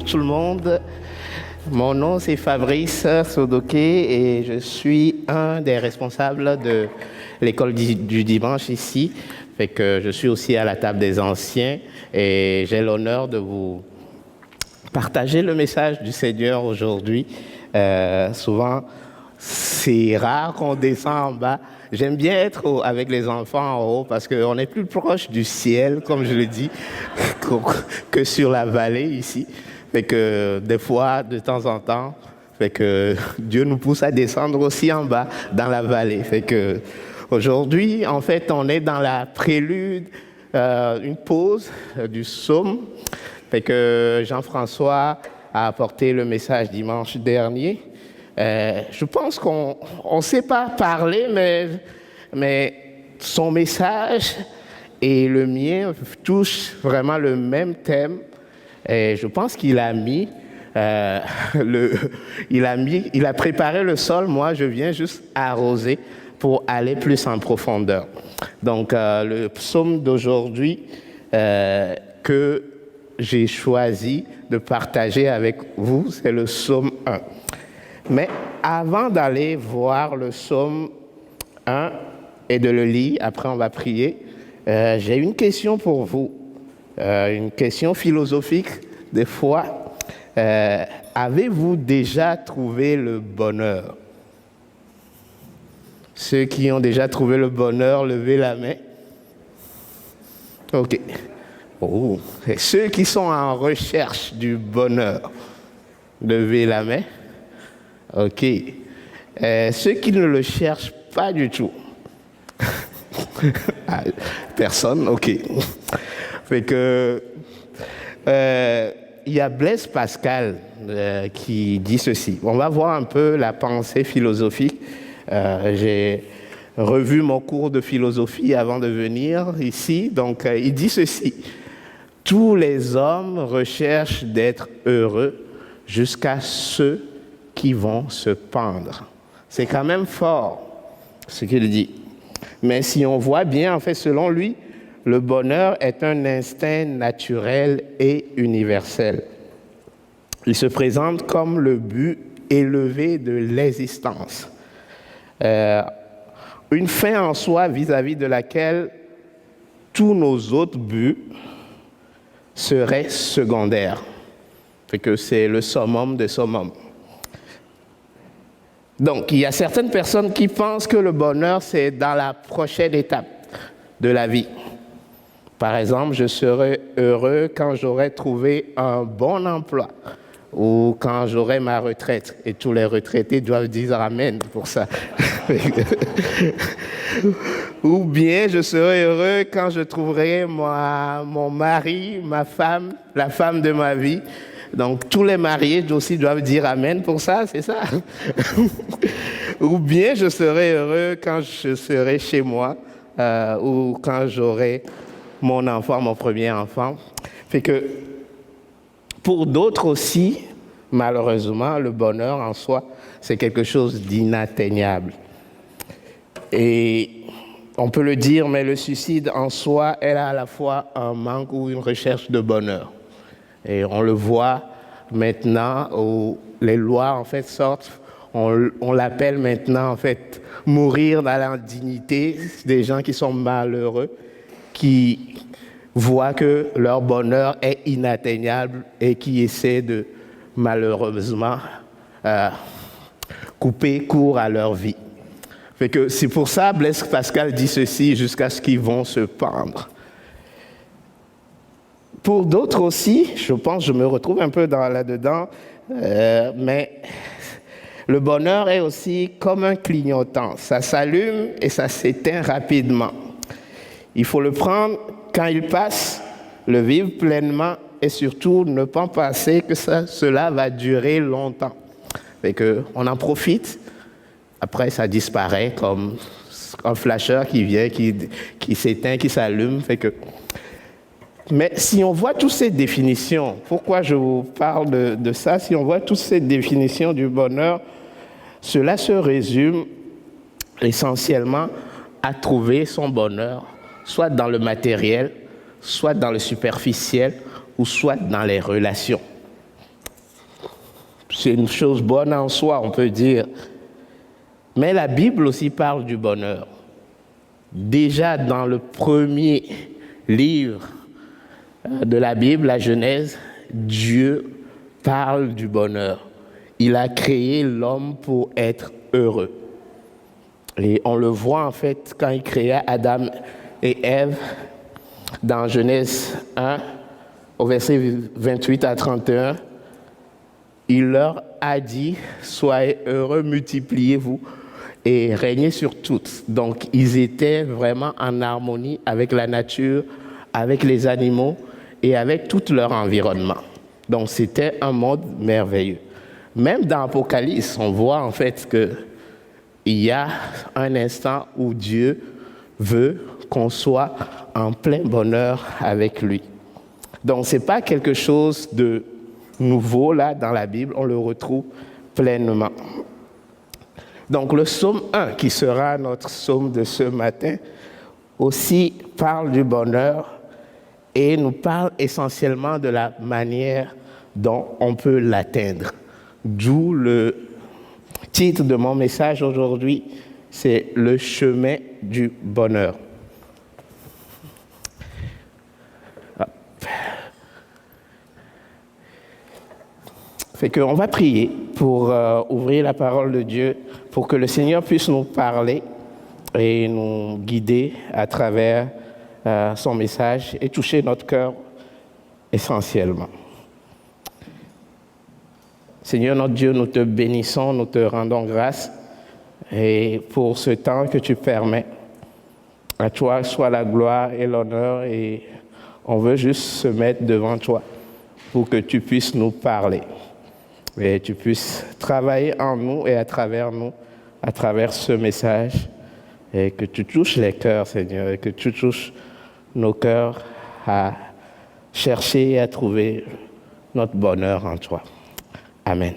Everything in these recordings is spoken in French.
tout le monde. Mon nom c'est Fabrice Sodoké et je suis un des responsables de l'école du dimanche ici. Fait que je suis aussi à la table des anciens et j'ai l'honneur de vous partager le message du Seigneur aujourd'hui. Souvent, c'est rare qu'on descend en bas. J'aime bien être avec les enfants en haut parce qu'on est plus proche du ciel, comme je le dis, que sur la vallée ici. Fait que des fois, de temps en temps, fait que Dieu nous pousse à descendre aussi en bas, dans la vallée. Fait que aujourd'hui, en fait, on est dans la prélude, une pause du psaume. Fait que Jean-François a apporté le message dimanche dernier. Je pense qu'on ne sait pas parler, mais son message et le mien touchent vraiment le même thème. Et je pense qu'il a mis, il a préparé le sol. Moi, je viens juste arroser pour aller plus en profondeur. Donc, le psaume d'aujourd'hui que j'ai choisi de partager avec vous, c'est le psaume 1. Mais avant d'aller voir le psaume 1 et de le lire, après on va prier, j'ai une question pour vous, une question philosophique des fois. Avez-vous déjà trouvé le bonheur? Ceux qui ont déjà trouvé le bonheur, levez la main. OK. Oh. Et ceux qui sont en recherche du bonheur, levez la main. OK. Ceux qui ne le cherchent pas du tout. Personne, OK. Fait que il y a Blaise Pascal qui dit ceci. On va voir un peu la pensée philosophique. J'ai revu mon cours de philosophie avant de venir ici. Donc, il dit ceci. Tous les hommes recherchent d'être heureux jusqu'à ceux qui vont se pendre. C'est quand même fort ce qu'il dit. Mais si on voit bien, en fait, selon lui, le bonheur est un instinct naturel et universel. Il se présente comme le but élevé de l'existence. Une fin en soi vis-à-vis de laquelle tous nos autres buts seraient secondaires. Fait que c'est le summum des summums. Donc, il y a certaines personnes qui pensent que le bonheur, c'est dans la prochaine étape de la vie. Par exemple, je serai heureux quand j'aurai trouvé un bon emploi ou quand j'aurai ma retraite. Et tous les retraités doivent dire Amen pour ça. Ou bien, je serai heureux quand je trouverai mon mari, ma femme, la femme de ma vie. Donc, tous les mariés aussi doivent dire Amen pour ça, c'est ça. Ou bien, je serai heureux quand je serai chez moi ou quand j'aurai mon enfant, mon premier enfant. Fait que, pour d'autres aussi, malheureusement, le bonheur en soi, c'est quelque chose d'inatteignable. Et on peut le dire, mais le suicide en soi, elle a à la fois un manque ou une recherche de bonheur. Et on le voit maintenant où les lois en fait sortent, on l'appelle maintenant en fait mourir dans l'indignité, des gens qui sont malheureux, qui voient que leur bonheur est inatteignable et qui essaient de malheureusement couper court à leur vie. Fait que c'est pour ça Blaise Pascal dit ceci jusqu'à ce qu'ils vont se pendre. Pour d'autres aussi, je pense, je me retrouve un peu là-dedans, mais le bonheur est aussi comme un clignotant. Ça s'allume et ça s'éteint rapidement. Il faut le prendre quand il passe, le vivre pleinement et surtout ne pas penser que cela va durer longtemps. Fait qu'on en profite, après ça disparaît comme un flasheur qui vient, qui s'éteint, qui s'allume. Fait que mais si on voit toutes ces définitions, pourquoi je vous parle de ça? Si on voit toutes ces définitions du bonheur, cela se résume essentiellement à trouver son bonheur, soit dans le matériel, soit dans le superficiel, ou soit dans les relations. c'est une chose bonne en soi, on peut dire. Mais la Bible aussi parle du bonheur. Déjà dans le premier livre de la Bible, la Genèse, Dieu parle du bonheur. Il a créé l'homme pour être heureux. Et on le voit en fait quand il créa Adam et Ève dans Genèse 1, au verset 28 à 31. Il leur a dit, soyez heureux, multipliez-vous et régnez sur toutes. Donc ils étaient vraiment en harmonie avec la nature, avec les animaux et avec tout leur environnement. Donc c'était un monde merveilleux. Même dans l'Apocalypse, on voit en fait qu'il y a un instant où Dieu veut qu'on soit en plein bonheur avec lui. Donc ce n'est pas quelque chose de nouveau là dans la Bible, on le retrouve pleinement. Donc le psaume 1, qui sera notre psaume de ce matin, aussi parle du bonheur et nous parle essentiellement de la manière dont on peut l'atteindre. D'où le titre de mon message aujourd'hui, c'est le chemin du bonheur. Fait qu'on va prier pour ouvrir la parole de Dieu, pour que le Seigneur puisse nous parler et nous guider à travers son message et toucher notre cœur essentiellement. Seigneur notre Dieu, nous te bénissons, nous te rendons grâce et pour ce temps que tu permets. À toi soit la gloire et l'honneur et on veut juste se mettre devant toi pour que tu puisses nous parler. Et tu puisses travailler en nous et à travers nous, à travers ce message, et que tu touches les cœurs, Seigneur, et que tu touches nos cœurs à chercher et à trouver notre bonheur en toi. Amen.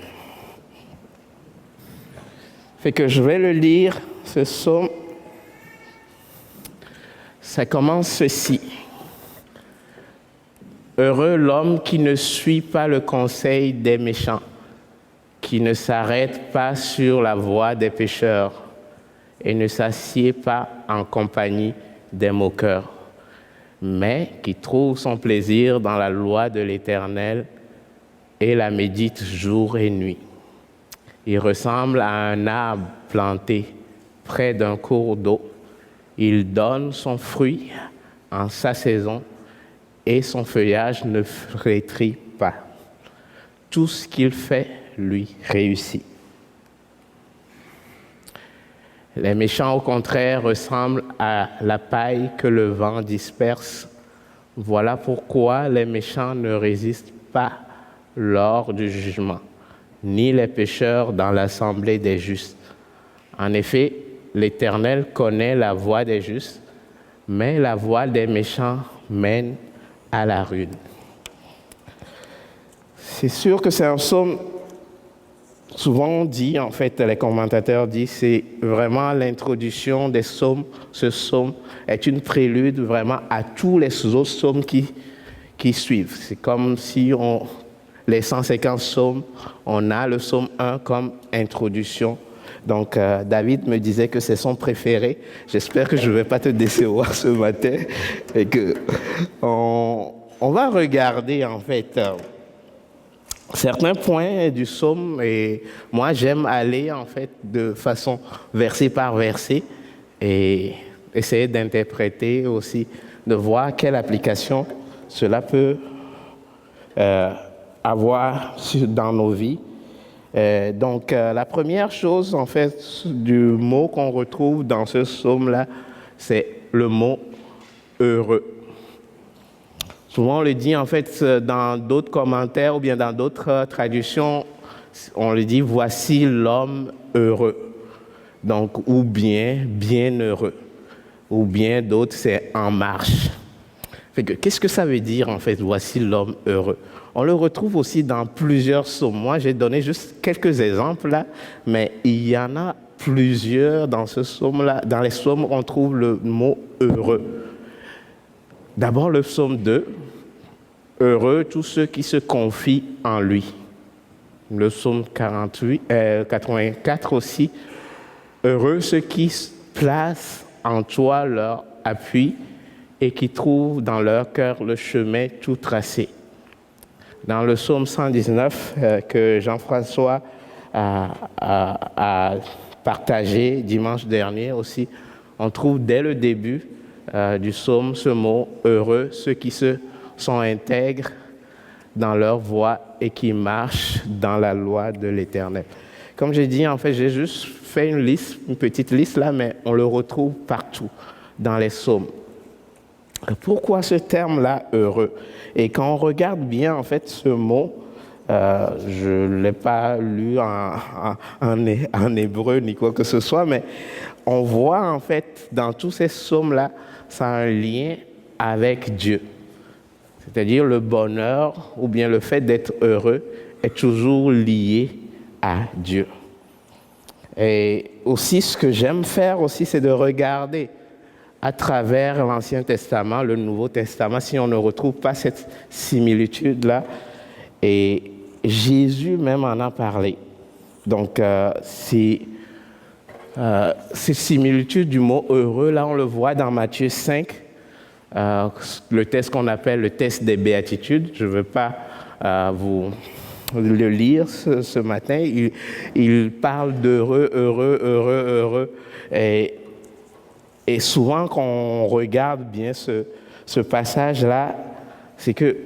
Fait que je vais le lire, ce psaume. Ça commence ceci. Heureux l'homme qui ne suit pas le conseil des méchants, qui ne s'arrête pas sur la voie des pécheurs et ne s'assied pas en compagnie des moqueurs, mais qui trouve son plaisir dans la loi de l'Éternel et la médite jour et nuit. Il ressemble à un arbre planté près d'un cours d'eau. Il donne son fruit en sa saison et son feuillage ne flétrit pas. Tout ce qu'il fait lui réussit. Les méchants, au contraire, ressemblent à la paille que le vent disperse. Voilà pourquoi les méchants ne résistent pas lors du jugement, ni les pécheurs dans l'assemblée des justes. En effet, l'Éternel connaît la voie des justes, mais la voie des méchants mène à la ruine. C'est sûr que c'est un psaume. Souvent on dit, en fait, les commentateurs disent, c'est vraiment l'introduction des psaumes. Ce psaume est une prélude vraiment à tous les autres psaumes qui suivent. C'est comme si les 150 psaumes, on a le psaume 1 comme introduction. Donc David me disait que c'est son préféré. J'espère que je ne vais pas te décevoir ce matin et que on va regarder en fait certains points du psaume et moi j'aime aller en fait de façon verset par verset et essayer d'interpréter aussi, de voir quelle application cela peut avoir dans nos vies. Donc la première chose en fait du mot qu'on retrouve dans ce psaume-là, c'est le mot heureux. Souvent on le dit en fait dans d'autres commentaires ou bien dans d'autres traductions, on le dit voici l'homme heureux. Donc ou bien bienheureux, ou bien d'autres c'est en marche. Qu'est-ce que ça veut dire en fait voici l'homme heureux? On le retrouve aussi dans plusieurs psaumes. Moi j'ai donné juste quelques exemples là, mais il y en a plusieurs dans ce psaume-là. Dans les psaumes on trouve le mot heureux. D'abord le psaume 2, heureux tous ceux qui se confient en lui. Le psaume 84 aussi. Heureux ceux qui placent en toi leur appui et qui trouvent dans leur cœur le chemin tout tracé. Dans le psaume 119 que Jean-François a partagé dimanche dernier aussi, on trouve dès le début du psaume ce mot « heureux ceux qui sont intègres dans leur voie et qui marchent dans la loi de l'Éternel ». Comme j'ai dit, en fait, j'ai juste fait une petite liste là, mais on le retrouve partout dans les psaumes. Pourquoi ce terme-là, heureux? Et quand on regarde bien, en fait, ce mot, je ne l'ai pas lu en hébreu ni quoi que ce soit, mais on voit, en fait, dans tous ces psaumes-là, ça a un lien avec Dieu. C'est-à-dire le bonheur ou bien le fait d'être heureux est toujours lié à Dieu. Et aussi, ce que j'aime faire aussi, c'est de regarder à travers l'Ancien Testament, le Nouveau Testament, si on ne retrouve pas cette similitude-là. Et Jésus même en a parlé. Donc, cette similitude du mot heureux, là, on le voit dans Matthieu 5, le test qu'on appelle le test des béatitudes. Je ne veux pas vous le lire ce matin. Il parle d'heureux, heureux, heureux, heureux. Et souvent, quand on regarde bien ce passage-là, c'est que,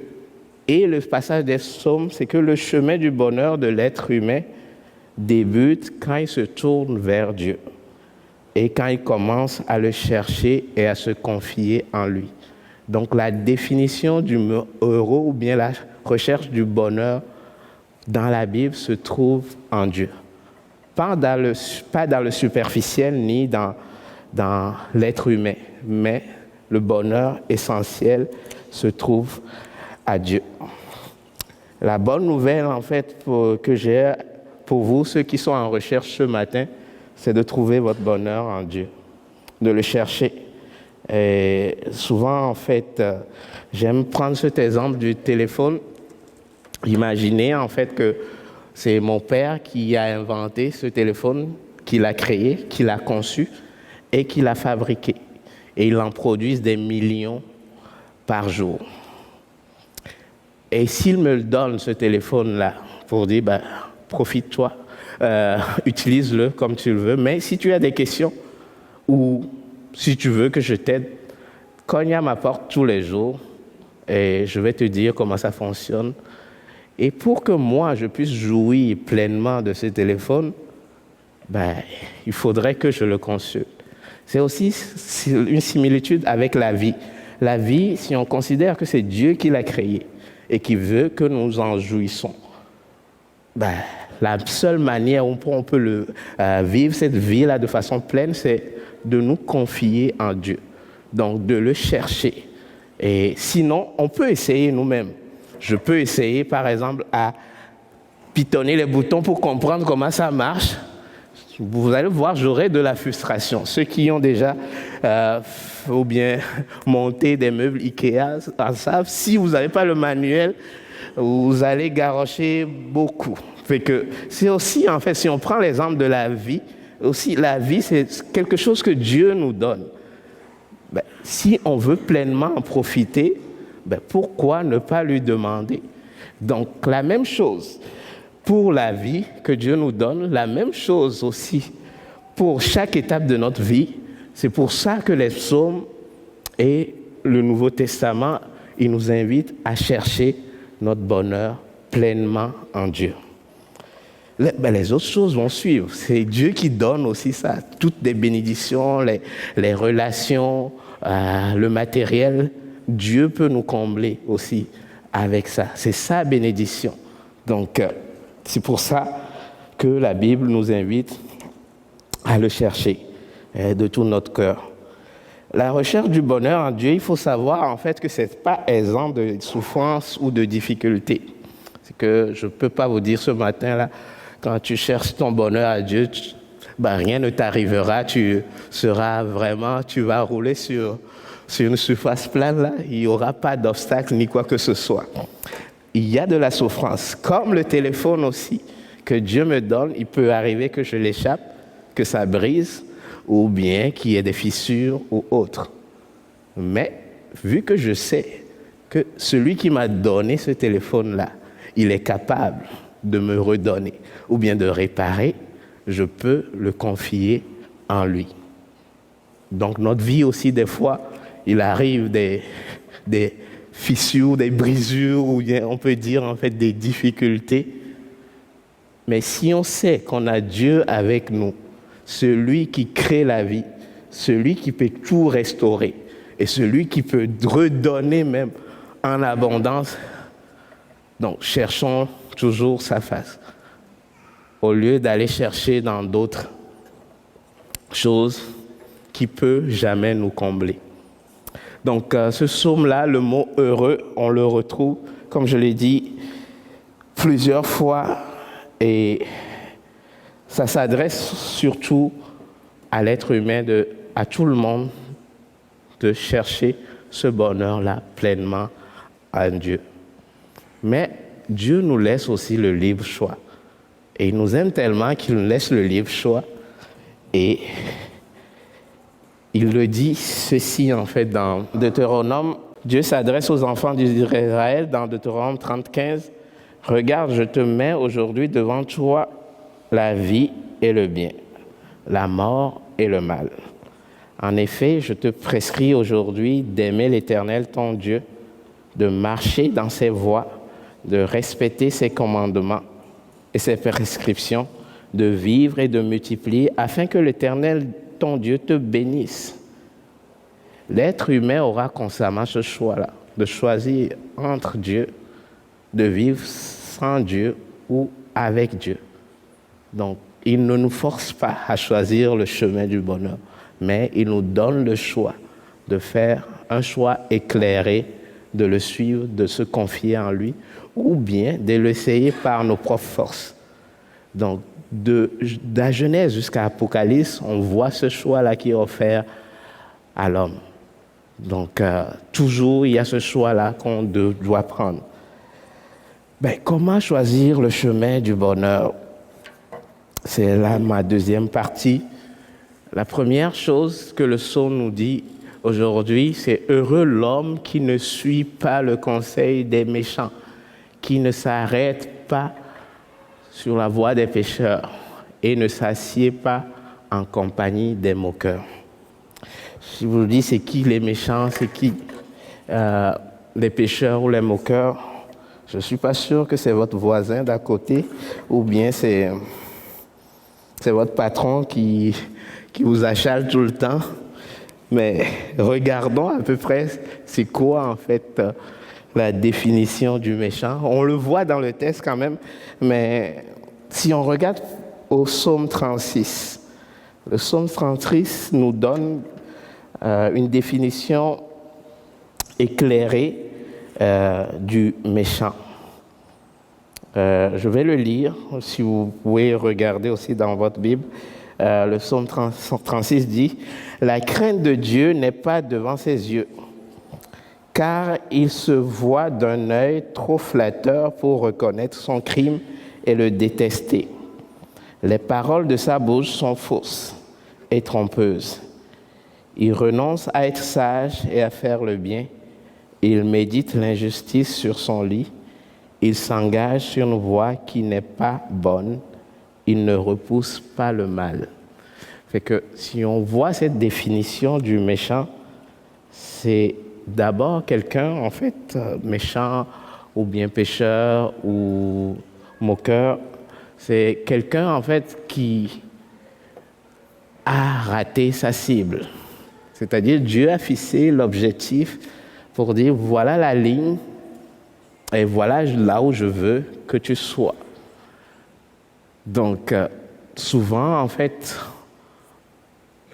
et le passage des psaumes, c'est que le chemin du bonheur de l'être humain débute quand il se tourne vers Dieu et quand il commence à le chercher et à se confier en lui. Donc, la définition du mot heureux ou bien la recherche du bonheur dans la Bible se trouve en Dieu. Pas dans le superficiel ni dans l'être humain, mais le bonheur essentiel se trouve à Dieu. La bonne nouvelle, en fait, que j'ai pour vous, ceux qui sont en recherche ce matin, c'est de trouver votre bonheur en Dieu, de le chercher. Et souvent, en fait, j'aime prendre cet exemple du téléphone. Imaginez, en fait, que c'est mon père qui a inventé ce téléphone, qui l'a créé, qui l'a conçu, et qu'il a fabriqué. Et il en produit des millions par jour. Et s'il me le donne, ce téléphone-là, pour dire, profite-toi, utilise-le comme tu le veux, mais si tu as des questions ou si tu veux que je t'aide, cogne à ma porte tous les jours et je vais te dire comment ça fonctionne. Et pour que moi, je puisse jouir pleinement de ce téléphone, il faudrait que je le consulte. C'est aussi une similitude avec la vie. La vie, si on considère que c'est Dieu qui l'a créée et qui veut que nous en jouissons, la seule manière où on peut vivre cette vie-là de façon pleine, c'est de nous confier en Dieu. Donc, de le chercher. Et sinon, on peut essayer nous-mêmes. Je peux essayer, par exemple, à pitonner les boutons pour comprendre comment ça marche. Vous allez voir, j'aurai de la frustration. Ceux qui ont déjà ou bien monté des meubles Ikea en savent, si vous n'avez pas le manuel, vous allez garrocher beaucoup. Fait que c'est aussi, en fait, si on prend l'exemple de la vie, aussi la vie, c'est quelque chose que Dieu nous donne. Si on veut pleinement en profiter, pourquoi ne pas lui demander? Donc, la même chose pour la vie que Dieu nous donne, la même chose aussi pour chaque étape de notre vie. C'est pour ça que les psaumes et le Nouveau Testament, ils nous invitent à chercher notre bonheur pleinement en Dieu. Les autres choses vont suivre. C'est Dieu qui donne aussi ça. Toutes les bénédictions, les relations, le matériel. Dieu peut nous combler aussi avec ça. C'est sa bénédiction. Donc, c'est pour ça que la Bible nous invite à le chercher de tout notre cœur. La recherche du bonheur en Dieu, il faut savoir en fait que ce n'est pas exempt de souffrance ou de difficulté. C'est que je ne peux pas vous dire ce matin-là, quand tu cherches ton bonheur à Dieu, rien ne t'arrivera, tu vas rouler sur une surface plane, là, il n'y aura pas d'obstacle ni quoi que ce soit. il y a de la souffrance. Comme le téléphone aussi, que Dieu me donne, il peut arriver que je l'échappe, que ça brise, ou bien qu'il y ait des fissures ou autre. Mais vu que je sais que celui qui m'a donné ce téléphone-là, il est capable de me redonner ou bien de réparer, je peux le confier en lui. Donc notre vie aussi, des fois, il arrive des fissures, des brisures, ou bien on peut dire en fait des difficultés. Mais si on sait qu'on a Dieu avec nous, celui qui crée la vie, celui qui peut tout restaurer et celui qui peut redonner même en abondance, donc cherchons toujours sa face au lieu d'aller chercher dans d'autres choses qui ne peuvent jamais nous combler. Donc ce psaume-là, le mot heureux, on le retrouve, comme je l'ai dit, plusieurs fois, et ça s'adresse surtout à l'être humain, à tout le monde, de chercher ce bonheur-là pleinement en Dieu. Mais Dieu nous laisse aussi le libre choix. Et il nous aime tellement qu'il nous laisse le libre choix. Et il le dit ceci en fait dans Deutéronome. Dieu s'adresse aux enfants d'Israël dans Deutéronome 30:15. Regarde, je te mets aujourd'hui devant toi la vie et le bien, la mort et le mal. En effet, je te prescris aujourd'hui d'aimer l'Éternel ton Dieu, de marcher dans ses voies, de respecter ses commandements et ses prescriptions, de vivre et de multiplier, afin que l'Éternel ton Dieu te bénisse. L'être humain aura constamment ce choix-là, de choisir entre Dieu, de vivre sans Dieu ou avec Dieu. Donc, il ne nous force pas à choisir le chemin du bonheur, mais il nous donne le choix de faire un choix éclairé, de le suivre, de se confier en lui, ou bien de l'essayer par nos propres forces. Donc, de la Genèse jusqu'à l'Apocalypse, on voit ce choix-là qui est offert à l'homme. Donc, toujours, il y a ce choix-là qu'on doit prendre. Comment choisir le chemin du bonheur? C'est là ma deuxième partie. La première chose que le psaume nous dit aujourd'hui, c'est « Heureux l'homme qui ne suit pas le conseil des méchants, qui ne s'arrête pas sur la voie des pécheurs et ne s'assied pas en compagnie des moqueurs. » Je vous dis, c'est qui les méchants, c'est qui les pécheurs ou les moqueurs? Je ne suis pas sûr que c'est votre voisin d'à côté ou bien c'est votre patron qui vous achale tout le temps. Mais regardons à peu près c'est quoi en fait la définition du méchant. On le voit dans le texte quand même, mais si on regarde au psaume 36, le psaume 36 nous donne une définition éclairée du méchant. Je vais le lire, si vous pouvez regarder aussi dans votre Bible. Le psaume 36 dit « La crainte de Dieu n'est pas devant ses yeux, car il se voit d'un œil trop flatteur pour reconnaître son crime et le détester. Les paroles de sa bouche sont fausses et trompeuses. Il renonce à être sage et à faire le bien. Il médite l'injustice sur son lit. Il s'engage sur une voie qui n'est pas bonne. Il ne repousse pas le mal. » Fait que si on voit cette définition du méchant, c'est d'abord quelqu'un, en fait, méchant ou bien pécheur ou moqueur. C'est quelqu'un, en fait, qui a raté sa cible. C'est-à-dire, Dieu a fixé l'objectif pour dire, voilà la ligne et voilà là où je veux que tu sois. Donc, souvent, en fait,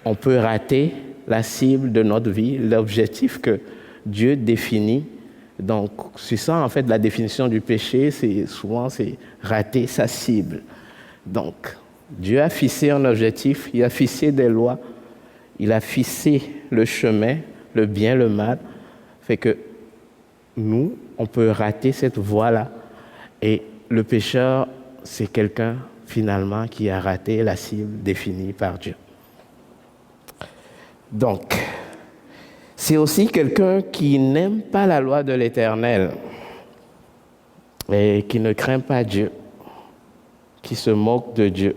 on peut rater la cible de notre vie, l'objectif que Dieu définit. Donc, c'est ça, en fait, la définition du péché, c'est rater sa cible. Donc, Dieu a fixé un objectif, il a fixé des lois, il a fixé le chemin, le bien, le mal. Fait que nous, on peut rater cette voie-là. Et le pécheur, c'est quelqu'un finalement qui a raté la cible définie par Dieu. Donc, c'est aussi quelqu'un qui n'aime pas la loi de l'Éternel et qui ne craint pas Dieu, qui se moque de Dieu.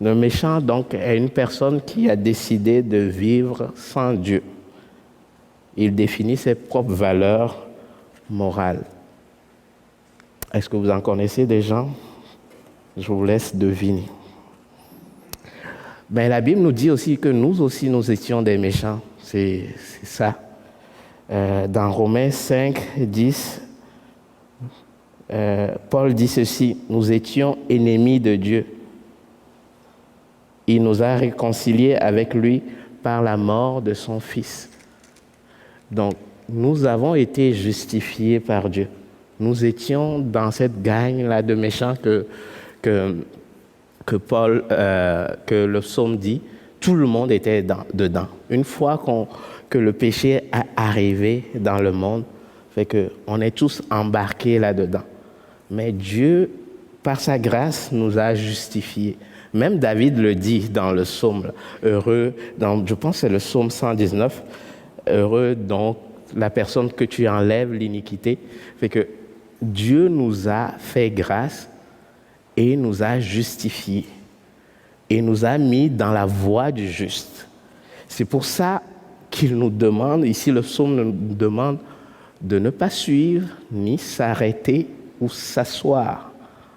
Le méchant, donc, est une personne qui a décidé de vivre sans Dieu. Il définit ses propres valeurs morales. Est-ce que vous en connaissez des gens? Je vous laisse deviner. Mais la Bible nous dit aussi que nous aussi, nous étions des méchants. C'est ça. Dans Romains 5, 10, Paul dit ceci: nous étions ennemis de Dieu. Il nous a réconciliés avec lui par la mort de son Fils. Donc, nous avons été justifiés par Dieu. Nous étions dans cette gang-là de méchants que Paul, que le psaume dit, tout le monde était dedans. Une fois que le péché est arrivé dans le monde, fait qu'on est tous embarqués là-dedans. Mais Dieu, par sa grâce, nous a justifiés. Même David le dit dans le psaume, heureux, je pense que c'est le psaume 119, heureux donc la personne que tu enlèves l'iniquité. Fait que Dieu nous a fait grâce et nous a justifiés et nous a mis dans la voie du juste. C'est pour ça qu'il nous demande, ici le psaume nous demande de ne pas suivre ni s'arrêter ou s'asseoir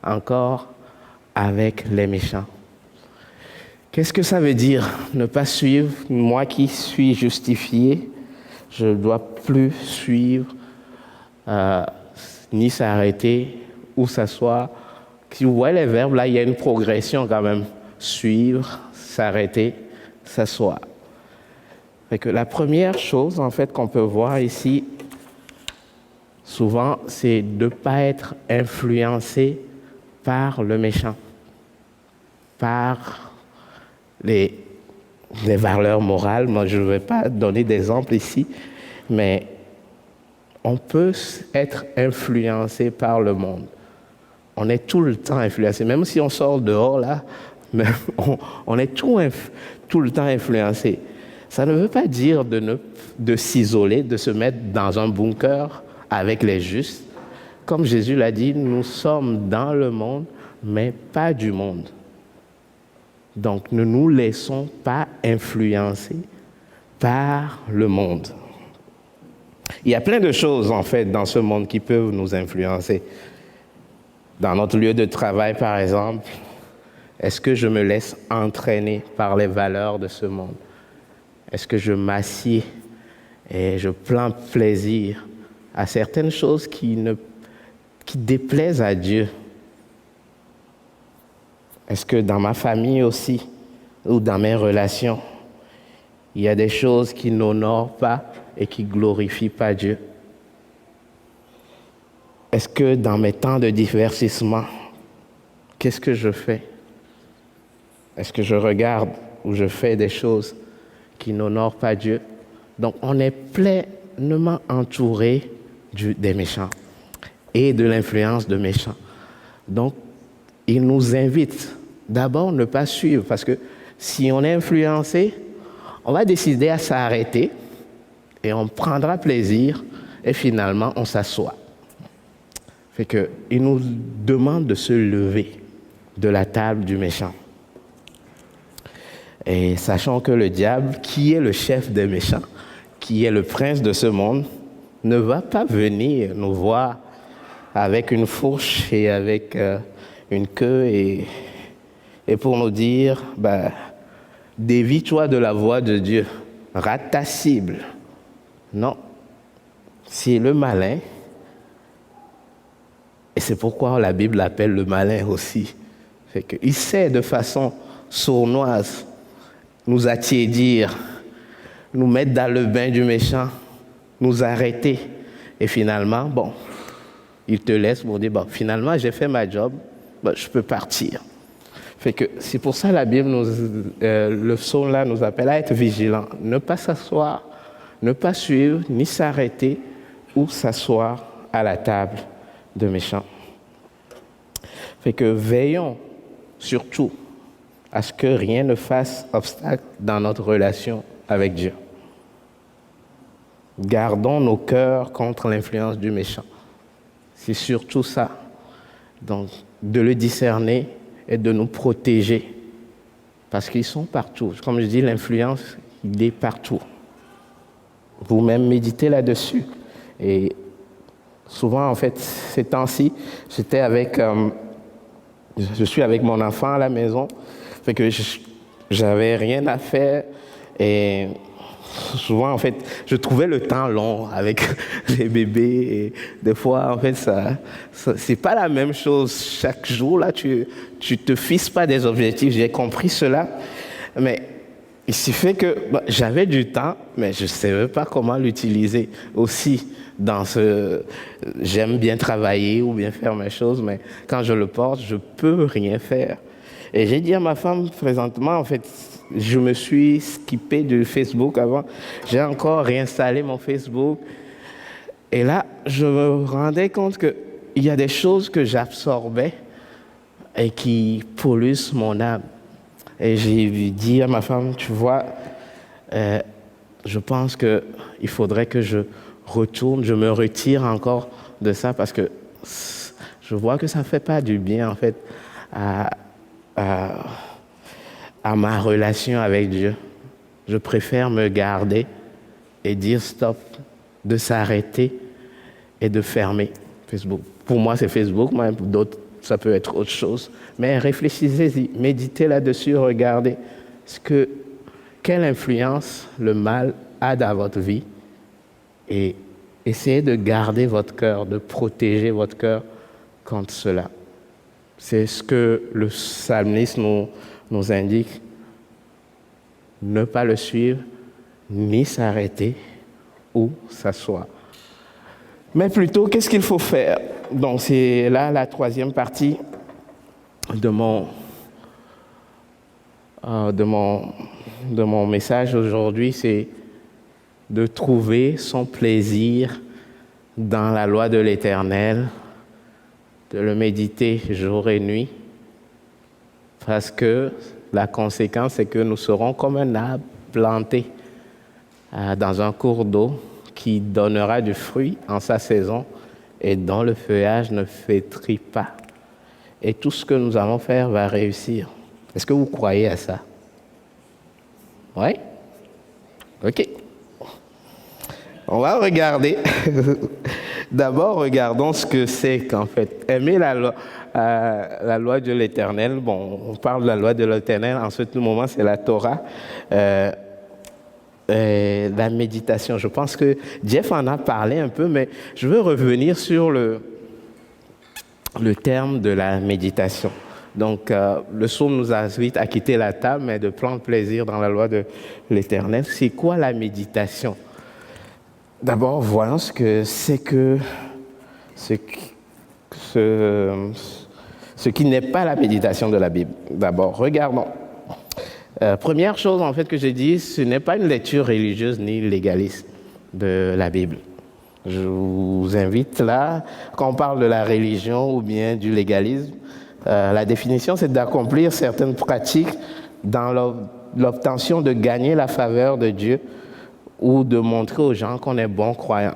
encore avec les méchants. Qu'est-ce que ça veut dire, ne pas suivre? Moi qui suis justifié, je ne dois plus suivre, ni s'arrêter ou s'asseoir. Si vous voyez les verbes, là, il y a une progression quand même. Suivre, s'arrêter, s'asseoir. Fait que la première chose, en fait, qu'on peut voir ici, souvent, c'est de ne pas être influencé par le méchant, par les valeurs morales. Moi, je ne vais pas donner d'exemple ici, mais on peut être influencé par le monde. On est tout le temps influencé. Même si on sort dehors, là, on est tout le temps influencé. Ça ne veut pas dire de s'isoler, de se mettre dans un bunker avec les justes. Comme Jésus l'a dit, nous sommes dans le monde, mais pas du monde. Donc, ne nous laissons pas influencer par le monde. Il y a plein de choses, en fait, dans ce monde qui peuvent nous influencer. Dans notre lieu de travail, par exemple, est-ce que je me laisse entraîner par les valeurs de ce monde? Est-ce que je m'assieds et je prends plaisir à certaines choses qui déplaisent à Dieu? Est-ce que dans ma famille aussi, ou dans mes relations, il y a des choses qui n'honorent pas et qui ne glorifient pas Dieu? Est-ce que dans mes temps de divertissement, qu'est-ce que je fais? Est-ce que je regarde ou je fais des choses qui n'honorent pas Dieu? Donc, on est pleinement entouré des méchants et de l'influence de méchants. Donc, il nous invite d'abord à ne pas suivre, parce que si on est influencé, on va décider à s'arrêter et on prendra plaisir et finalement on s'assoit. Fait que il nous demande de se lever de la table du méchant. Et sachant que le diable, qui est le chef des méchants, qui est le prince de ce monde, ne va pas venir nous voir avec une fourche et avec une queue et pour nous dire, dévie-toi de la voie de Dieu, rate ta cible. Non, c'est le malin, et c'est pourquoi la Bible l'appelle le malin aussi. Fait qu'il sait de façon sournoise nous attiédir, nous mettre dans le bain du méchant, nous arrêter. Et finalement, il te laisse pour dire, finalement, j'ai fait ma job, je peux partir. Fait que c'est pour ça que la Bible, le psaume là nous appelle à être vigilants, ne pas s'asseoir, ne pas suivre, ni s'arrêter ou s'asseoir à la table de méchants. Fait que veillons surtout à ce que rien ne fasse obstacle dans notre relation avec Dieu. Gardons nos cœurs contre l'influence du méchant. C'est surtout ça. Donc, de le discerner et de nous protéger. Parce qu'ils sont partout. Comme je dis, l'influence, il est partout. Vous-même méditez là-dessus. Et souvent, en fait, ces temps-ci, je suis avec mon enfant à la maison. Fait que j'avais rien à faire. Et souvent, en fait, je trouvais le temps long avec les bébés. Et des fois, en fait, ça c'est pas la même chose chaque jour. Là, tu te fixes pas des objectifs. J'ai compris cela. Mais il s'est fait que j'avais du temps, mais je ne savais pas comment l'utiliser aussi. J'aime bien travailler ou bien faire mes choses, mais quand je le porte, je peux rien faire. Et j'ai dit à ma femme, présentement, en fait, je me suis skippé du Facebook avant. J'ai encore réinstallé mon Facebook. Et là, je me rendais compte qu'il y a des choses que j'absorbais et qui polluent mon âme. Et j'ai dit à ma femme, tu vois, je pense qu'il faudrait que je me retire encore de ça parce que je vois que ça ne fait pas du bien, en fait, à ma relation avec Dieu. Je préfère me garder et dire stop, de s'arrêter et de fermer Facebook. Pour moi, c'est Facebook, mais pour d'autres, ça peut être autre chose. Mais réfléchissez-y, méditez là-dessus, regardez quelle influence le mal a dans votre vie et essayez de garder votre cœur, de protéger votre cœur contre cela. C'est ce que le psalmiste nous indique. Ne pas le suivre, ni s'arrêter ou s'asseoir. Mais plutôt, qu'est-ce qu'il faut faire? Donc, c'est là la troisième partie de mon message aujourd'hui, c'est de trouver son plaisir dans la loi de l'Éternel, de le méditer jour et nuit, parce que la conséquence, c'est que nous serons comme un arbre planté dans un cours d'eau qui donnera du fruit en sa saison et dont le feuillage ne flétrit pas. Et tout ce que nous allons faire va réussir. Est-ce que vous croyez à ça? Oui? OK. On va regarder. D'abord, regardons ce que c'est qu'en fait. Aimer la loi de l'Éternel. Bon, on parle de la loi de l'Éternel. En ce moment, c'est la Torah. La méditation. Je pense que Jeff en a parlé un peu, mais je veux revenir sur le terme de la méditation. Donc, le psaume nous invite à quitter la table, mais de prendre plaisir dans la loi de l'Éternel. C'est quoi la méditation? D'abord, voyons ce que c'est ce qui n'est pas la méditation de la Bible. D'abord, regardons. Première chose, en fait, que j'ai dit, ce n'est pas une lecture religieuse ni légaliste de la Bible. Je vous invite là, quand on parle de la religion ou bien du légalisme, la définition, c'est d'accomplir certaines pratiques dans l'obtention de gagner la faveur de Dieu ou de montrer aux gens qu'on est bon croyant.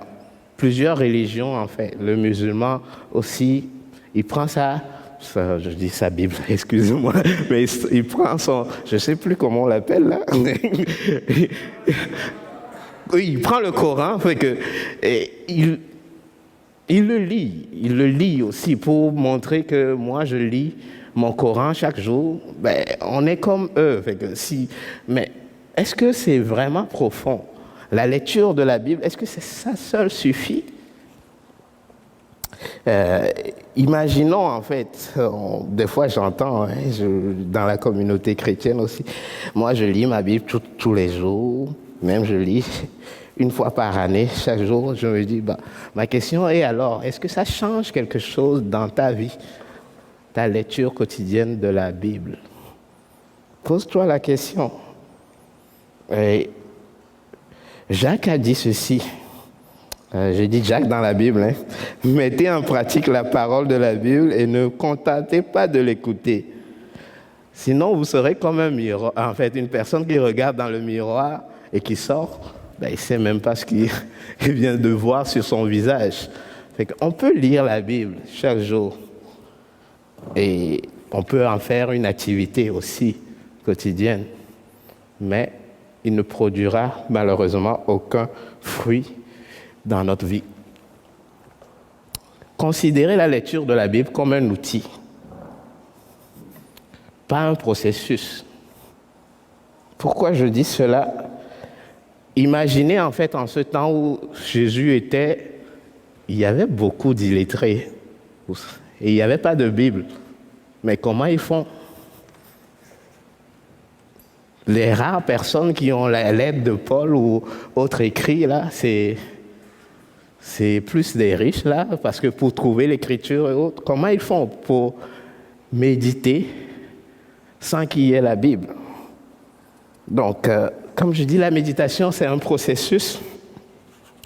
Plusieurs religions, en fait, le musulman aussi, il prend je dis sa Bible, excusez-moi, mais il prend je ne sais plus comment on l'appelle là. Oui, il prend le Coran, fait que il le lit aussi pour montrer que moi je lis mon Coran chaque jour. Ben, on est comme eux, fait que mais est-ce que c'est vraiment profond? La lecture de la Bible, est-ce que ça seul suffit? Imaginons en fait, des fois j'entends dans la communauté chrétienne aussi, moi je lis ma Bible tous les jours, même je lis une fois par année, chaque jour, je me dis, ma question est alors, est-ce que ça change quelque chose dans ta vie, ta lecture quotidienne de la Bible? Pose-toi la question. Et Jacques a dit ceci J'ai dit Jack dans la Bible, hein. Mettez en pratique la parole de la Bible et ne contentez pas de l'écouter. Sinon, vous serez comme un miroir. En fait, une personne qui regarde dans le miroir et qui sort, il ne sait même pas ce qu'il vient de voir sur son visage. On peut lire la Bible chaque jour et on peut en faire une activité aussi quotidienne, mais il ne produira malheureusement aucun fruit dans notre vie. Considérez la lecture de la Bible comme un outil, pas un processus. Pourquoi je dis cela? Imaginez en fait en ce temps où Jésus était, il y avait beaucoup d'illettrés et il n'y avait pas de Bible. Mais comment ils font? Les rares personnes qui ont la lettre de Paul ou autre écrit là, c'est plus des riches là, parce que pour trouver l'écriture et autres, comment ils font pour méditer sans qu'il y ait la Bible? Donc, comme je dis, la méditation, c'est un processus.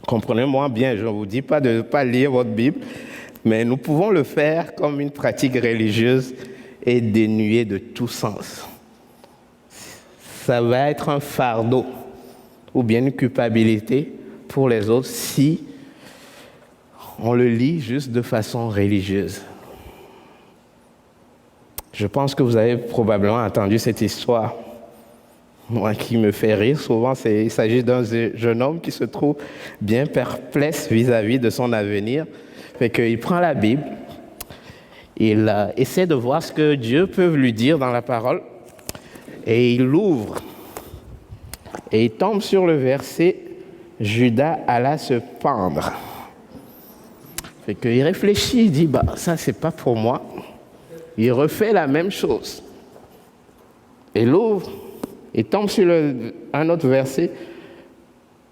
Comprenez-moi bien, je ne vous dis pas de ne pas lire votre Bible, mais nous pouvons le faire comme une pratique religieuse et dénuée de tout sens. Ça va être un fardeau ou bien une culpabilité pour les autres si on le lit juste de façon religieuse. Je pense que vous avez probablement entendu cette histoire. Moi, qui me fait rire souvent, il s'agit d'un jeune homme qui se trouve bien perplexe vis-à-vis de son avenir. Fait qu'il prend la Bible, il essaie de voir ce que Dieu peut lui dire dans la parole, et il l'ouvre. Et il tombe sur le verset « Judas alla se pendre ». Fait qu'il réfléchit, il dit « ça, c'est pas pour moi ». Il refait la même chose. Il l'ouvre. Il tombe sur un autre verset.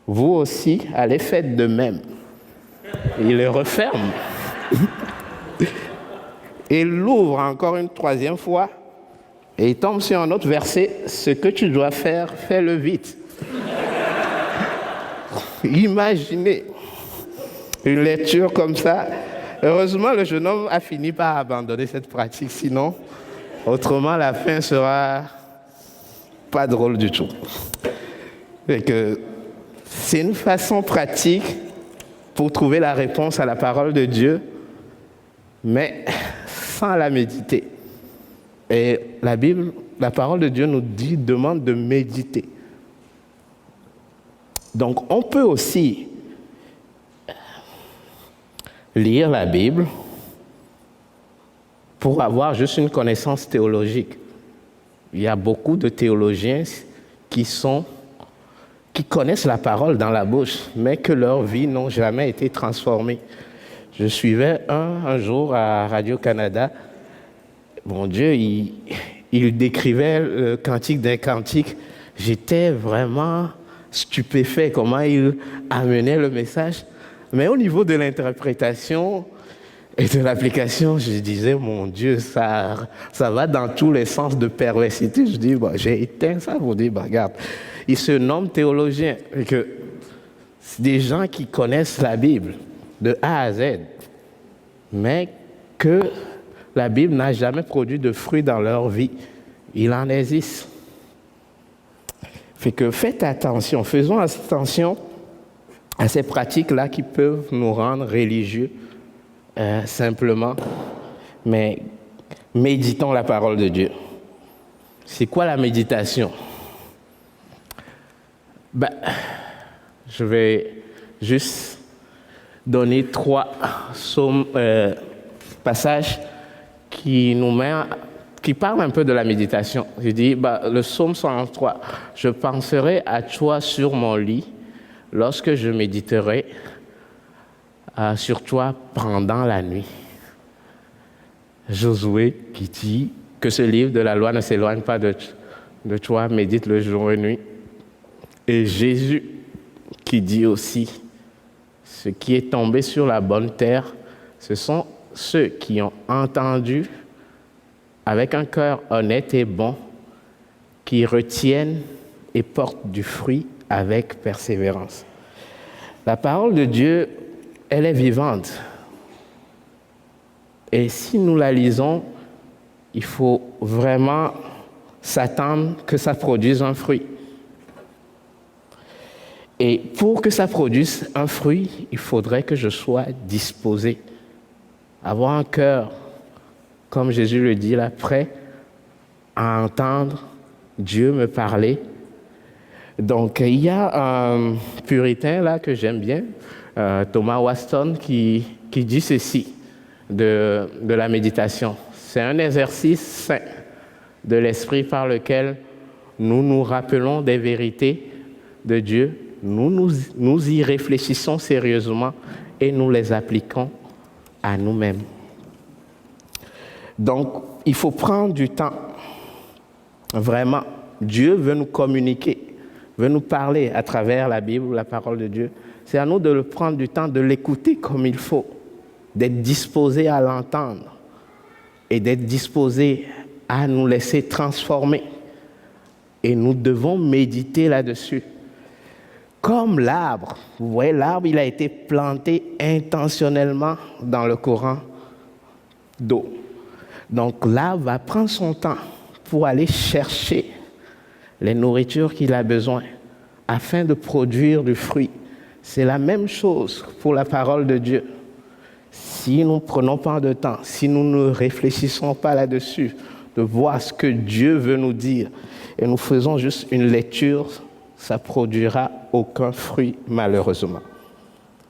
Vous aussi, allez faites de même. Il le referme. Il l'ouvre encore une troisième fois. Et il tombe sur un autre verset. Ce que tu dois faire, fais-le vite. Imaginez une lecture comme ça. Heureusement, le jeune homme a fini par abandonner cette pratique. Sinon, autrement, la fin sera pas drôle du tout. C'est une façon pratique pour trouver la réponse à la parole de Dieu, mais sans la méditer. Et la Bible, la parole de Dieu nous demande de méditer. Donc, on peut aussi lire la Bible pour avoir juste une connaissance théologique. Il y a beaucoup de théologiens qui connaissent la parole dans la bouche, mais que leur vie n'ont jamais été transformée. Je suivais un jour à Radio-Canada. Mon Dieu, il décrivait le cantique d'un cantique. J'étais vraiment stupéfait comment il amenait le message. Mais au niveau de l'interprétation et de l'application, je disais, mon Dieu, ça va dans tous les sens de perversité. Je dis, j'ai éteint ça pour dire, regarde, ils se nomment théologiens. Et que c'est des gens qui connaissent la Bible de A à Z, mais que la Bible n'a jamais produit de fruits dans leur vie. Il en existe. Fait que faites attention, faisons attention à ces pratiques-là qui peuvent nous rendre religieux simplement, mais méditons la parole de Dieu. C'est quoi la méditation? Je vais juste donner 3 passages qui parlent un peu de la méditation. Je dis, le psaume 103, « Je penserai à toi sur mon lit lorsque je méditerai sur toi pendant la nuit. » Josué qui dit que ce livre de la loi ne s'éloigne pas de toi, médite le jour et nuit. Et Jésus qui dit aussi, ce qui est tombé sur la bonne terre, ce sont ceux qui ont entendu avec un cœur honnête et bon, qui retiennent et portent du fruit avec persévérance. La parole de Dieu elle est vivante. Et si nous la lisons, il faut vraiment s'attendre que ça produise un fruit. Et pour que ça produise un fruit, il faudrait que je sois disposé, avoir un cœur, comme Jésus le dit là, prêt à entendre Dieu me parler. Donc, il y a un puritain là que j'aime bien, Thomas Watson, qui dit ceci de la méditation. C'est un exercice sain de l'esprit par lequel nous nous rappelons des vérités de Dieu, nous y réfléchissons sérieusement et nous les appliquons à nous-mêmes. Donc, il faut prendre du temps. Vraiment, Dieu veut nous communiquer, veut nous parler à travers la Bible, la parole de Dieu. C'est à nous de le prendre du temps, de l'écouter comme il faut, d'être disposé à l'entendre et d'être disposé à nous laisser transformer. Et nous devons méditer là-dessus. Comme l'arbre, vous voyez, l'arbre, il a été planté intentionnellement dans le courant d'eau. Donc l'arbre va prendre son temps pour aller chercher les nourritures qu'il a besoin afin de produire du fruit. C'est la même chose pour la parole de Dieu. Si nous ne prenons pas de temps, si nous ne réfléchissons pas là-dessus, de voir ce que Dieu veut nous dire, et nous faisons juste une lecture, ça ne produira aucun fruit, malheureusement.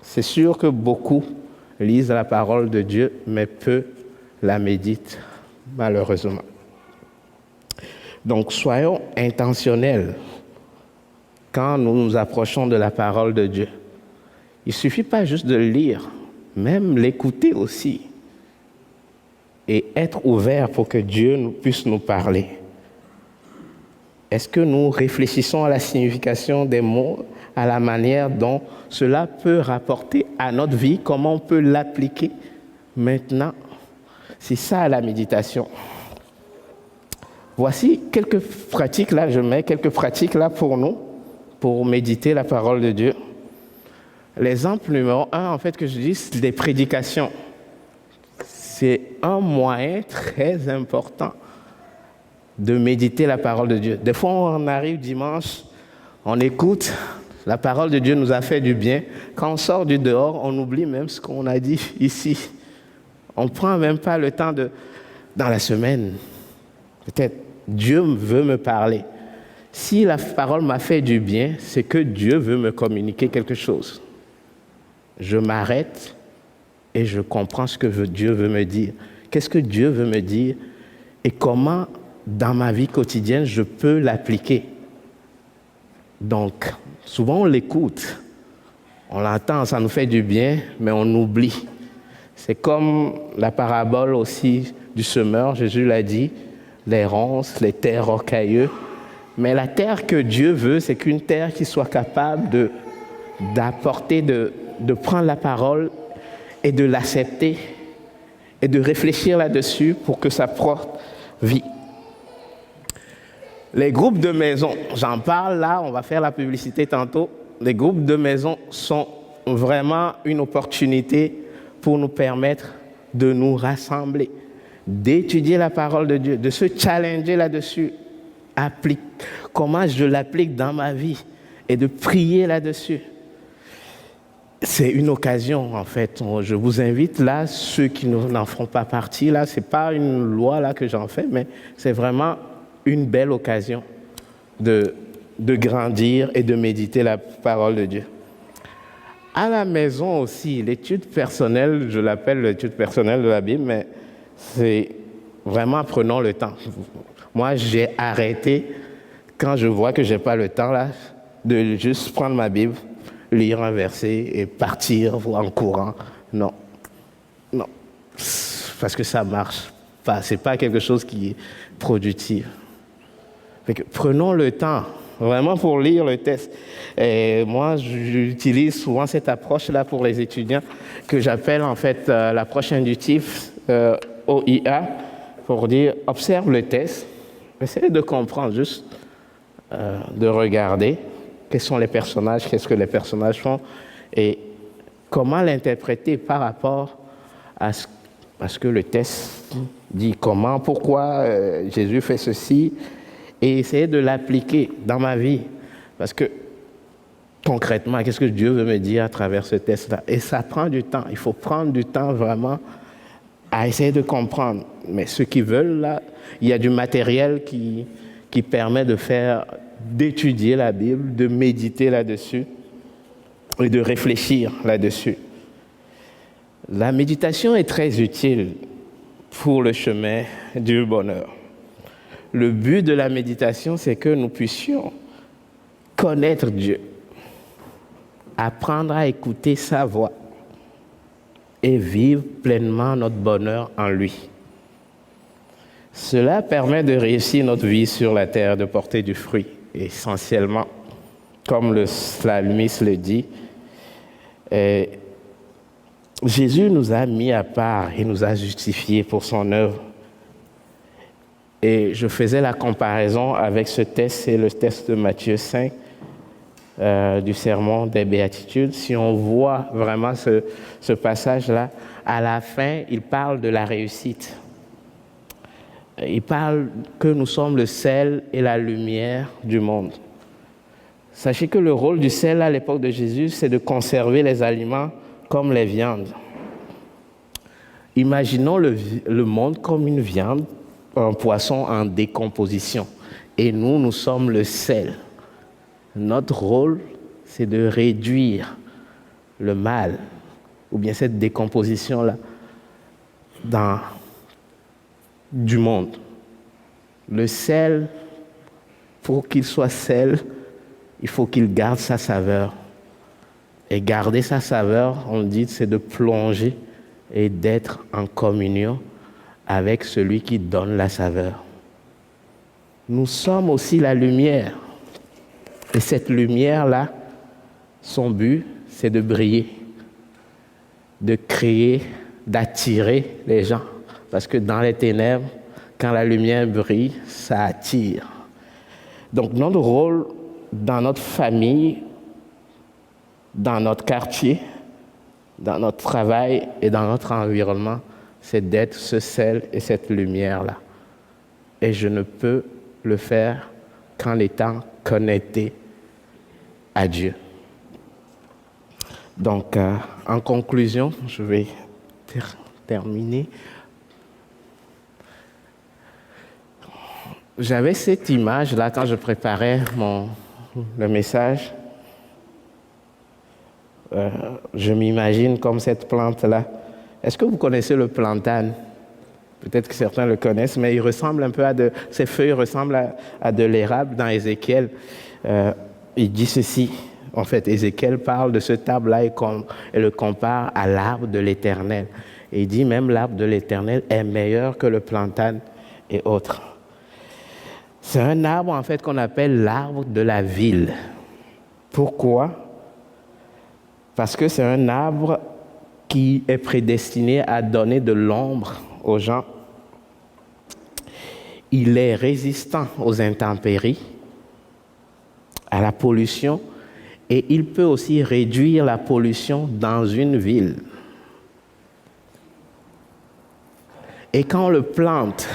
C'est sûr que beaucoup lisent la parole de Dieu, mais peu la méditent, malheureusement. Donc, soyons intentionnels quand nous nous approchons de la parole de Dieu. Il ne suffit pas juste de le lire, même l'écouter aussi, et être ouvert pour que Dieu puisse nous parler. Est-ce que nous réfléchissons à la signification des mots, à la manière dont cela peut rapporter à notre vie, comment on peut l'appliquer maintenant? C'est ça la méditation. Voici quelques pratiques là, je mets quelques pratiques là pour nous, pour méditer la parole de Dieu. L'exemple numéro 1, en fait, que je dis, c'est des prédications. C'est un moyen très important de méditer la parole de Dieu. Des fois, on arrive dimanche, on écoute, la parole de Dieu nous a fait du bien. Quand on sort du dehors, on oublie même ce qu'on a dit ici. On ne prend même pas le temps dans la semaine. Peut-être, Dieu veut me parler. Si la parole m'a fait du bien, c'est que Dieu veut me communiquer quelque chose. Je m'arrête et je comprends ce que Dieu veut me dire. Qu'est-ce que Dieu veut me dire et comment, dans ma vie quotidienne, je peux l'appliquer. Donc, souvent on l'écoute, on l'entend, ça nous fait du bien, mais on oublie. C'est comme la parabole aussi du semeur, Jésus l'a dit, les ronces, les terres rocailleuses. Mais la terre que Dieu veut, c'est qu'une terre qui soit capable d'apporter, de prendre la parole et de l'accepter et de réfléchir là-dessus pour que ça porte vie. Les groupes de maison, j'en parle là, on va faire la publicité tantôt. Les groupes de maison sont vraiment une opportunité pour nous permettre de nous rassembler, d'étudier la parole de Dieu, de se challenger là-dessus. Comment je l'applique dans ma vie et de prier là-dessus. C'est une occasion, en fait. Je vous invite là, ceux qui n'en font pas partie, là, c'est pas une loi là que j'en fais, mais c'est vraiment une belle occasion de grandir et de méditer la parole de Dieu. À la maison aussi, l'étude personnelle, je l'appelle l'étude personnelle de la Bible, mais c'est vraiment prenons le temps. Moi, j'ai arrêté quand je vois que je n'ai pas le temps là, de juste prendre ma Bible, lire un verset et partir en courant. Non, parce que ça ne marche pas. Ce n'est pas quelque chose qui est productif. Fait que prenons le temps vraiment pour lire le texte. Et moi, j'utilise souvent cette approche-là pour les étudiants que j'appelle en fait l'approche inductive OIA pour dire observe le texte, essaie de comprendre juste, de regarder quels sont les personnages, qu'est-ce que les personnages font et comment l'interpréter par rapport à ce que le texte dit, pourquoi Jésus fait ceci, et essayer de l'appliquer dans ma vie. Parce que concrètement, qu'est-ce que Dieu veut me dire à travers ce texte-là? Et ça prend du temps. Il faut prendre du temps vraiment à essayer de comprendre. Mais ceux qui veulent, là, il y a du matériel qui permet d'étudier la Bible, de méditer là-dessus et de réfléchir là-dessus. La méditation est très utile pour le chemin du bonheur. Le but de la méditation, c'est que nous puissions connaître Dieu, apprendre à écouter sa voix et vivre pleinement notre bonheur en lui. Cela permet de réussir notre vie sur la terre, de porter du fruit, essentiellement, comme le psalmiste le dit. Jésus nous a mis à part et nous a justifiés pour son œuvre. Et je faisais la comparaison avec ce texte, c'est le texte de Matthieu 5, du sermon des béatitudes. Si on voit vraiment ce passage-là, à la fin, il parle de la réussite. Il parle que nous sommes le sel et la lumière du monde. Sachez que le rôle du sel à l'époque de Jésus, c'est de conserver les aliments comme les viandes. Imaginons le monde comme une viande, un poisson en décomposition. Et nous sommes le sel. Notre rôle, c'est de réduire le mal, ou bien cette décomposition-là, du monde. Le sel, pour qu'il soit sel, il faut qu'il garde sa saveur. Et garder sa saveur, on dit, c'est de plonger et d'être en communion avec celui qui donne la saveur. Nous sommes aussi la lumière. Et cette lumière-là, son but, c'est de briller, de créer, d'attirer les gens. Parce que dans les ténèbres, quand la lumière brille, ça attire. Donc notre rôle dans notre famille, dans notre quartier, dans notre travail et dans notre environnement, c'est d'être ce sel et cette lumière-là. Et je ne peux le faire qu'en étant connecté à Dieu. Donc, en conclusion, je vais terminer. J'avais cette image-là quand je préparais le message. Je m'imagine comme cette plante-là. Est-ce que vous connaissez le platane? Peut-être que certains le connaissent, mais il ressemble un peu ses feuilles ressemblent à de l'érable dans Ézéchiel. Il dit ceci. En fait, Ézéchiel parle de cet arbre-là et le compare à l'arbre de l'Éternel. Et il dit même l'arbre de l'Éternel est meilleur que le platane et autres. C'est un arbre, en fait, qu'on appelle l'arbre de la ville. Pourquoi? Parce que c'est un arbre qui est prédestiné à donner de l'ombre aux gens. Il est résistant aux intempéries, à la pollution, et il peut aussi réduire la pollution dans une ville. Et quand on le plante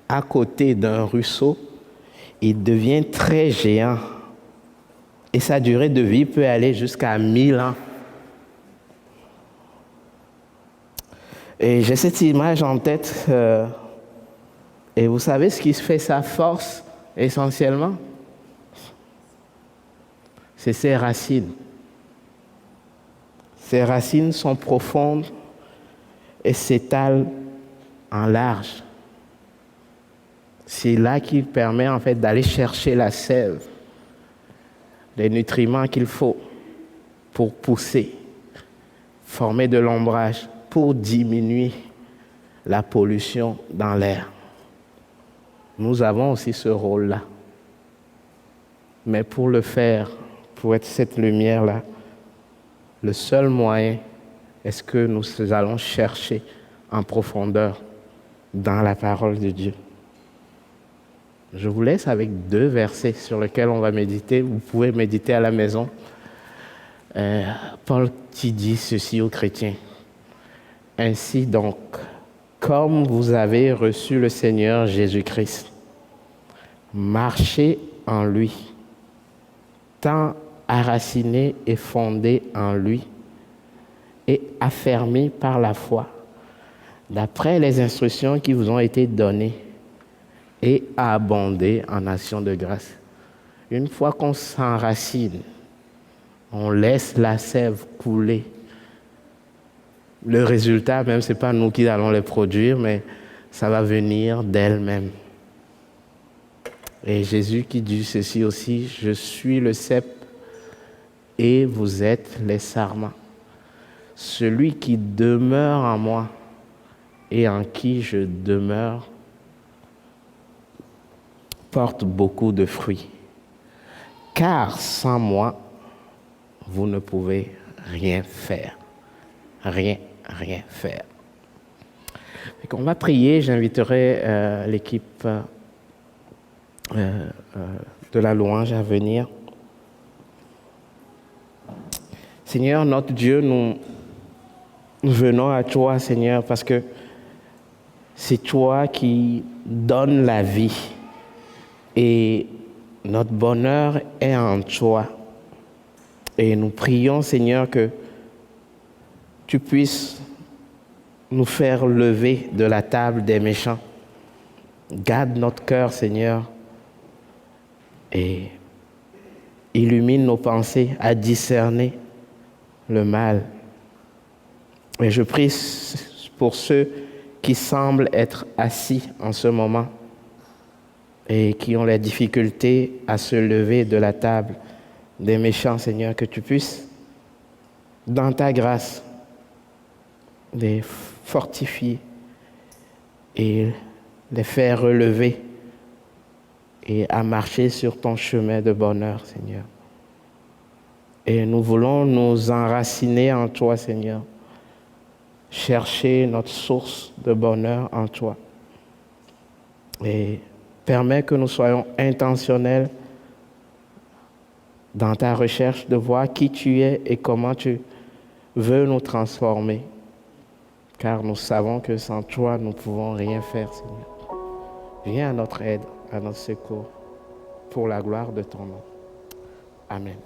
à côté d'un ruisseau, il devient très géant. Et sa durée de vie peut aller jusqu'à 1000 ans. Et j'ai cette image en tête. Et vous savez ce qui fait sa force, essentiellement? C'est ses racines. Ses racines sont profondes et s'étalent en large. C'est là qu'il permet en fait d'aller chercher la sève, les nutriments qu'il faut pour pousser, former de l'ombrage, pour diminuer la pollution dans l'air. Nous avons aussi ce rôle-là. Mais pour le faire, pour être cette lumière-là, le seul moyen est ce que nous allons chercher en profondeur dans la parole de Dieu. Je vous laisse avec 2 versets sur lesquels on va méditer. Vous pouvez méditer à la maison. Paul qui dit ceci aux chrétiens. Ainsi donc, comme vous avez reçu le Seigneur Jésus-Christ, marchez en lui, tant enraciné et fondé en lui, et affermi par la foi, d'après les instructions qui vous ont été données, et abondé en actions de grâce. Une fois qu'on s'enracine, on laisse la sève couler. Le résultat, même, ce n'est pas nous qui allons les produire, mais ça va venir d'elle-même. Et Jésus qui dit ceci aussi, je suis le cep et vous êtes les sarments. Celui qui demeure en moi et en qui je demeure porte beaucoup de fruits. Car sans moi, vous ne pouvez rien faire. Rien faire. Donc on va prier, j'inviterai l'équipe de la louange à venir. Seigneur, notre Dieu, nous venons à toi, Seigneur, parce que c'est toi qui donnes la vie et notre bonheur est en toi. Et nous prions, Seigneur, que tu puisses nous faire lever de la table des méchants. Garde notre cœur, Seigneur, et illumine nos pensées à discerner le mal. Et je prie pour ceux qui semblent être assis en ce moment et qui ont la difficulté à se lever de la table des méchants, Seigneur, que tu puisses, dans ta grâce, les fortifier et les faire relever et à marcher sur ton chemin de bonheur, Seigneur. Et nous voulons nous enraciner en toi, Seigneur. Chercher notre source de bonheur en toi. Et permets que nous soyons intentionnels dans ta recherche de voir qui tu es et comment tu veux nous transformer. Car nous savons que sans toi, nous ne pouvons rien faire, Seigneur. Viens à notre aide, à notre secours, pour la gloire de ton nom. Amen.